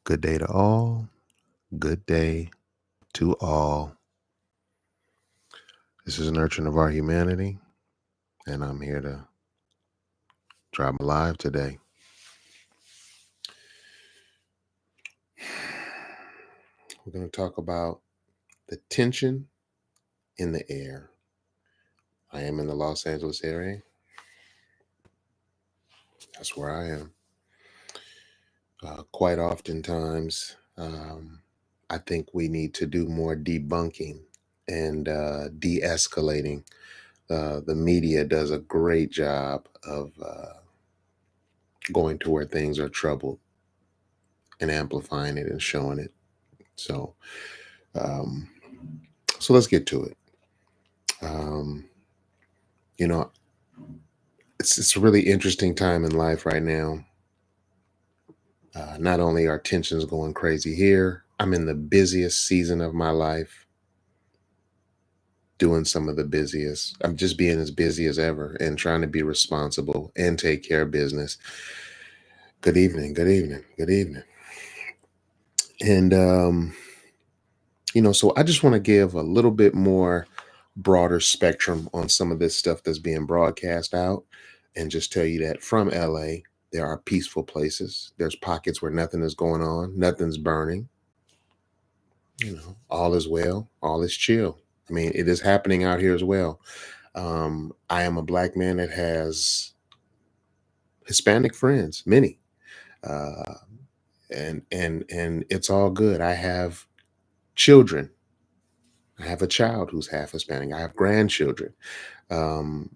Good day to all. Good day to all. This is Nurturing of Our Humanity, and I'm here to drop live today. We're going to talk about the tension in the air. I am in the Los Angeles area. That's where I am. Quite oftentimes, I think we need to do more debunking and de-escalating. The media does a great job of going to where things are troubled and amplifying it and showing it. So, um, so let's get to it. Um, you know, it's a really interesting time in life right now. Not only are tensions going crazy here, I'm in the busiest season of my life, doing some of the busiest. I'm just being as busy as ever and trying to be responsible and take care of business. Good evening. Good evening. Good evening. And so I just want to give a little bit more broader spectrum on some of this stuff that's being broadcast out and just tell you that from LA, there are peaceful places. There's pockets where nothing is going on, nothing's burning. All is well, all is chill. I mean, it is happening out here as well. I am a black man that has Hispanic friends, many. Uh, and it's all good. I have children. I have a child who's half Hispanic. I have grandchildren. Um,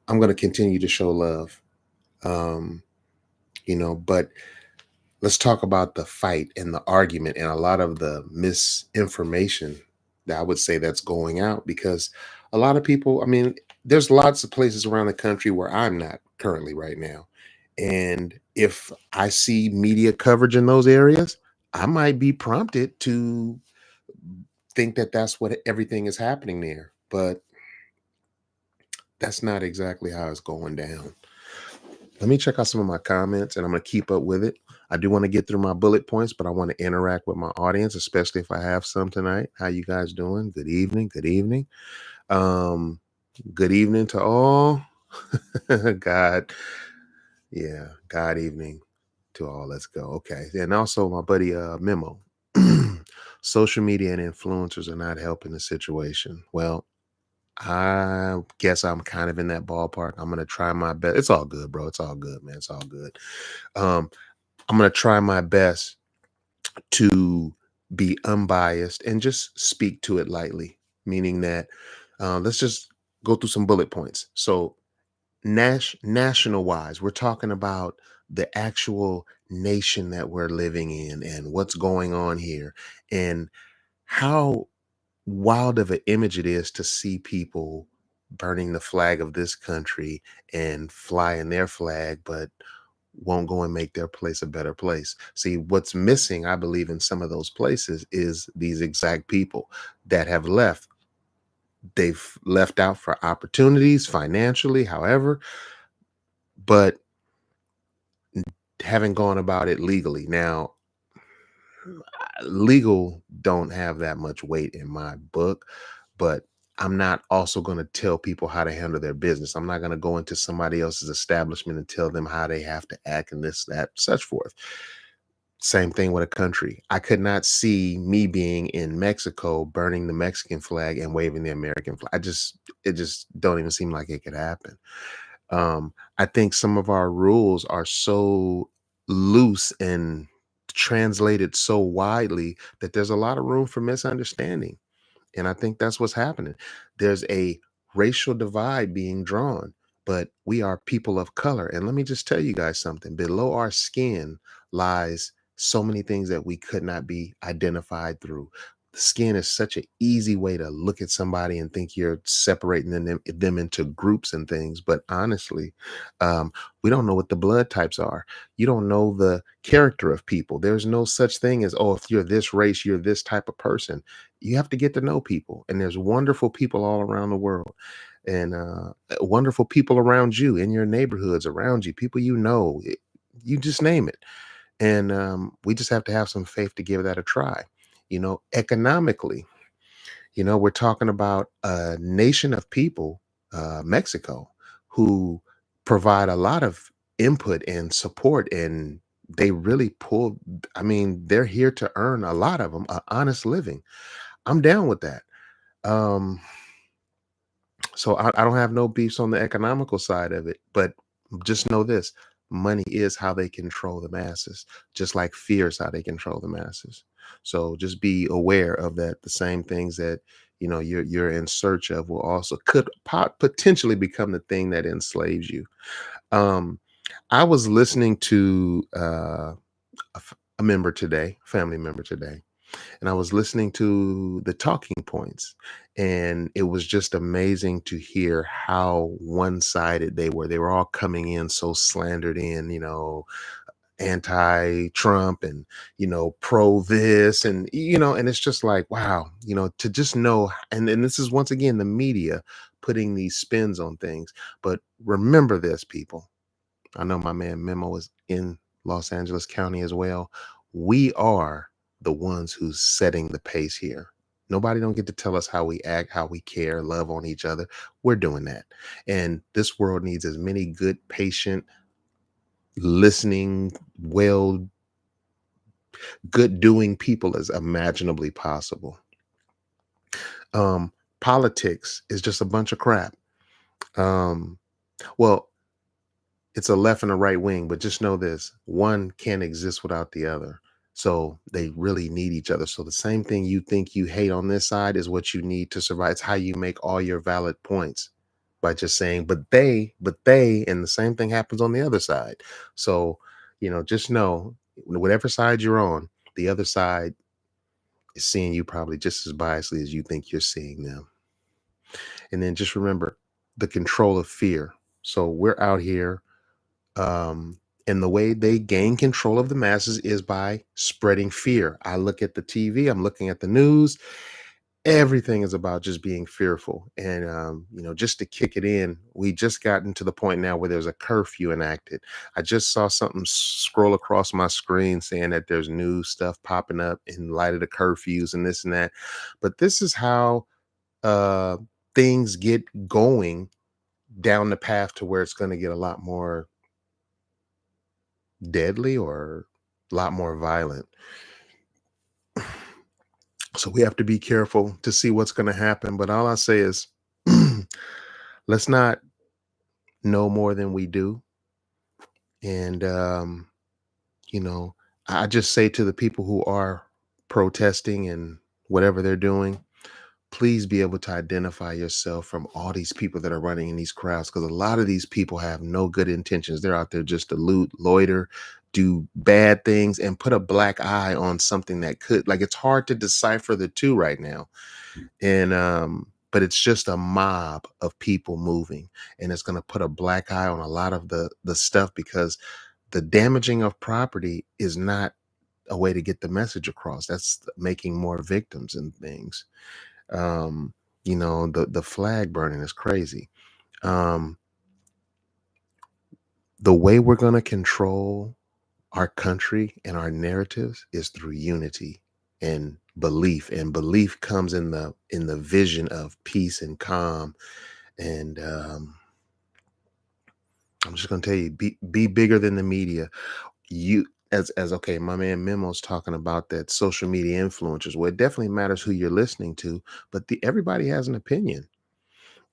I'm going to continue to show love. Um, but let's talk about the fight and the argument and a lot of the misinformation that I would say that's going out, because a lot of people, I mean, there's lots of places around the country where I'm not currently right now. And if I see media coverage in those areas, I might be prompted to think that that's what everything is happening there. But that's not exactly how it's going down. Let me check out some of my comments and I'm going to keep up with it. I do want to get through my bullet points, but I want to interact with my audience, especially if I have some tonight. How you guys doing? Good evening. Good evening. Um, good evening to all. God. Yeah. God evening to all. Let's go. Okay. And also my buddy Memo. Social media and influencers are not helping the situation. Well, I guess I'm kind of in that ballpark. I'm gonna try my best. It's all good, bro. It's all good, man. It's all good. Um, I'm gonna try my best to be unbiased and just speak to it lightly, meaning that let's just go through some bullet points. So, national wise, we're talking about the actual nation that we're living in and what's going on here and how wild of an image it is to see people burning the flag of this country and flying their flag, but won't go and make their place a better place. See, what's missing, I believe, in some of those places is these exact people that have left. They've left out for opportunities financially, however, but haven't gone about it legally. Now, legal don't have that much weight in my book, but I'm not also going to tell people how to handle their business. I'm not going to go into somebody else's establishment and tell them how they have to act and this, that, such forth. Same thing with a country. I could not see me being in Mexico, burning the Mexican flag and waving the American flag. It just don't even seem like it could happen. I think some of our rules are so loose and translated so widely that there's a lot of room for misunderstanding. And I think that's what's happening. There's a racial divide being drawn, but we are people of color. And let me just tell you guys something. Below our skin lies so many things that we could not be identified through. The skin is such an easy way to look at somebody and think you're separating them into groups and things. But honestly, we don't know what the blood types are. You don't know the character of people. There's no such thing as, oh, if you're this race, you're this type of person. You have to get to know people, and there's wonderful people all around the world, and wonderful people around you in your neighborhoods around you, people you know, you just name it. And we just have to have some faith to give that a try. Economically, we're talking about a nation of people, Mexico, who provide a lot of input and support, and they really pull. I mean, they're here to earn a lot of them an honest living. I'm down with that. Um, so I don't have no beefs on the economical side of it, but just know this: money is how they control the masses, just like fear is how they control the masses. So just be aware of that. The same things that you're in search of will also could potentially become the thing that enslaves you. Um, I was listening to a member today, family member today, and I was listening to the talking points, and it was just amazing to hear how one-sided they were. They were all coming in so slandered in, anti-Trump and pro this and and it's just like wow, to just know and this is once again the media putting these spins on things. But remember this, people. I know my man Memo is in Los Angeles County as well. We are the ones who's setting the pace here. Nobody don't get to tell us how we act, how we care, love on each other. We're doing that. And this world needs as many good, patient, listening, well, good doing people as imaginably possible. Politics is just a bunch of crap. Um, well, it's a left and a right wing, but just know this: one can't exist without the other. So they really need each other. So the same thing you think you hate on this side is what you need to survive. It's how you make all your valid points by just saying, but they, and the same thing happens on the other side. So, just know whatever side you're on, the other side is seeing you probably just as biasly as you think you're seeing them. And then just remember the control of fear. So we're out here and the way they gain control of the masses is by spreading fear. I look at the TV, I'm looking at the news. Everything is about just being fearful. And, just to kick it in, we just gotten to the point now where there's a curfew enacted. I just saw something scroll across my screen saying that there's new stuff popping up in light of the curfews and this and that. But this is how uh, things get going down the path to where it's going to get a lot more deadly or a lot more violent. So we have to be careful to see what's going to happen. But all I say is let's not know more than we do. And, you know, I just say to the people who are protesting and whatever they're doing, please be able to identify yourself from all these people that are running in these crowds, because a lot of these people have no good intentions. They're out there just to loot, loiter, do bad things, and put a black eye on something that could, like, it's hard to decipher the two right now. And but it's just a mob of people moving, and it's going to put a black eye on a lot of the stuff, because the damaging of property is not a way to get the message across. That's making more victims and things. um the flag burning is crazy. um the way we're going to control our country and our narratives is through unity and belief, and belief comes in the vision of peace and calm. And I'm just going to tell you, be bigger than the media. You as okay, my man Memo's talking about that social media influencers. Well, it definitely matters who you're listening to, but everybody has an opinion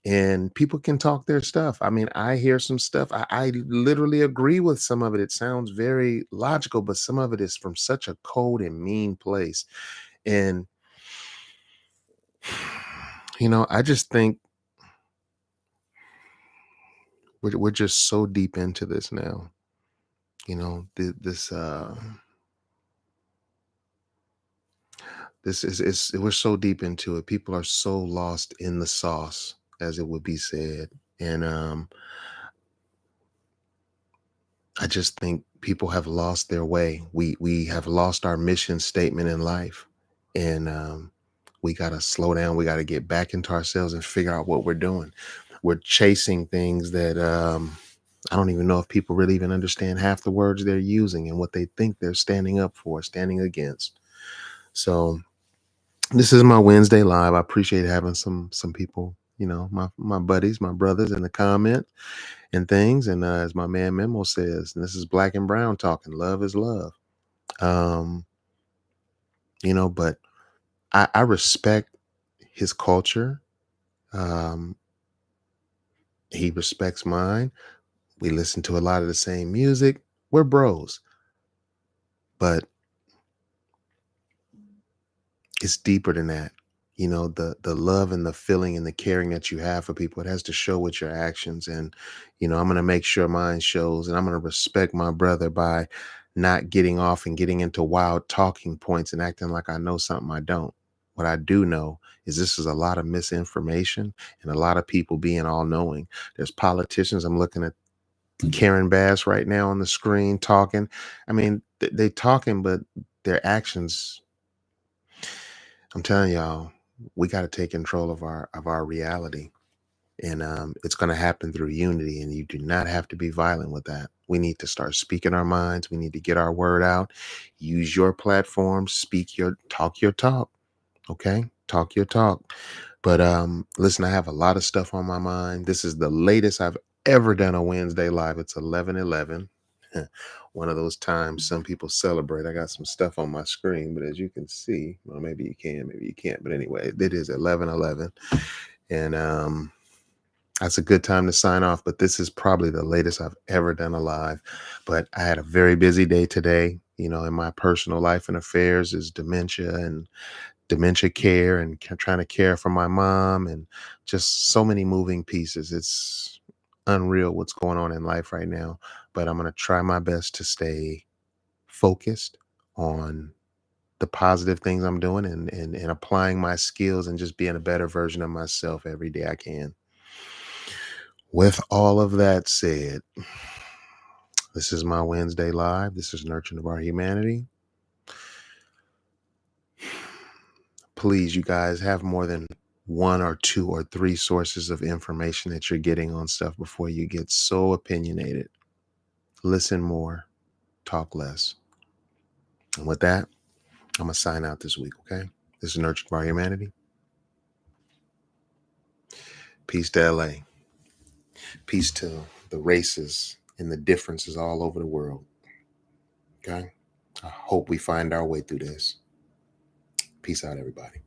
and people can talk their stuff. I mean, I hear some stuff. I literally agree with some of it. It sounds very logical, but some of it is from such a cold and mean place. And, I just think we're just so deep into this now. This is we're so deep into it. People are so lost in the sauce, as it would be said. And I just think people have lost their way. We have lost our mission statement in life, and we got to slow down. We got to get back into ourselves and figure out what we're doing. We're chasing things that I don't even know if people really even understand half the words they're using and what they think they're standing up for, standing against. So this is my Wednesday live. I appreciate having some people, my buddies, my brothers in the comment and things. And as my man Memo says, and this is Black and Brown talking. Love is love. Um, but I respect his culture. Um, he respects mine. We listen to a lot of the same music. We're bros, but it's deeper than that. The love and the feeling and the caring that you have for people, it has to show with your actions. And I'm going to make sure mine shows, and I'm going to respect my brother by not getting off and getting into wild talking points and acting like I know something I don't. What I do know is this is a lot of misinformation and a lot of people being all knowing. There's politicians. I'm looking at Karen Bass right now on the screen talking. I mean, they talking, but their actions, I'm telling y'all, we got to take control of our reality, and it's going to happen through unity. And you do not have to be violent with that. We need to start speaking our minds. We need to get our word out. Use your platform. Talk your talk. Okay, talk your talk. But listen, I have a lot of stuff on my mind. This is the latest I've ever done a Wednesday live. It's 11:11. One of those times some people celebrate. I got some stuff on my screen, but as you can see, well, maybe you can, maybe you can't. But anyway, it is 11:11, and that's a good time to sign off. But this is probably the latest I've ever done a live. But I had a very busy day today. In my personal life and affairs is dementia and dementia care and trying to care for my mom and just so many moving pieces. It's unreal what's going on in life right now, but I'm going to try my best to stay focused on the positive things I'm doing and applying my skills and just being a better version of myself every day I can. With all of that said, this is my Wednesday live. This is Nurturing of Our Humanity. Please, you guys, have more than one or two or three sources of information that you're getting on stuff before you get so opinionated. Listen more, talk less. And with that, I'm going to sign out this week, okay? This is Nurtured by Humanity. Peace to LA. Peace to the races and the differences all over the world, okay? I hope we find our way through this. Peace out, everybody.